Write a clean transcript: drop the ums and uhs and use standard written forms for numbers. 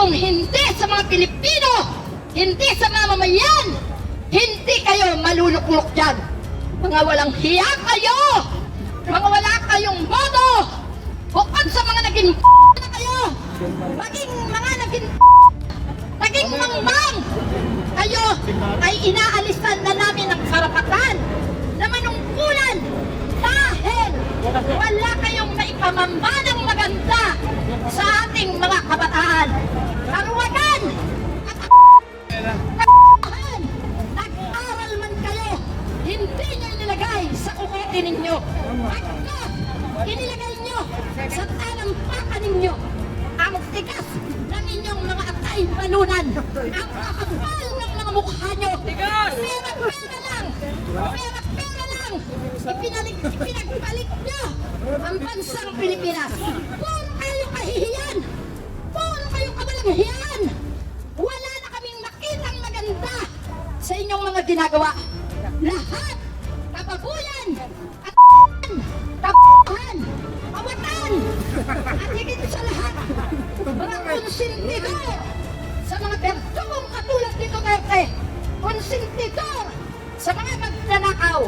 kung hindi sa mga Pilipino, hindi sa mamamayan, hindi kayo maluluklok dyan. Mga walang hiya kayo! Mga wala kayong modo! Bukod sa mga naging na kayo, maging mga naging mangmang, kayo ay inaalisan na namin ng karapatan na manungkulan dahil wala kayong maipamambanang maganda sa ating mga kabataan. Karuwagan at nag-aral man kayo, hindi nyo inilagay sa kukote ninyo. At inilagay nyo sa talampakan ninyo ang tigas ng inyong mga atay balunan, ang kakapal ng mga mukha nyo. Pera-pera lang! Pera-pera lang! Ipinagbalik nyo ang bansang Pilipinas. Puro kayo kahihiyan! Puro kayo kabalanghiyan! Wala na kaming makitang maganda sa inyong mga ginagawa. Lahat kababuyan at tapuhan, awatan, at higit sa lahat, mga konsentidor sa mga berdugong katulad ni Duterte, konsentidor sa mga magnanakaw,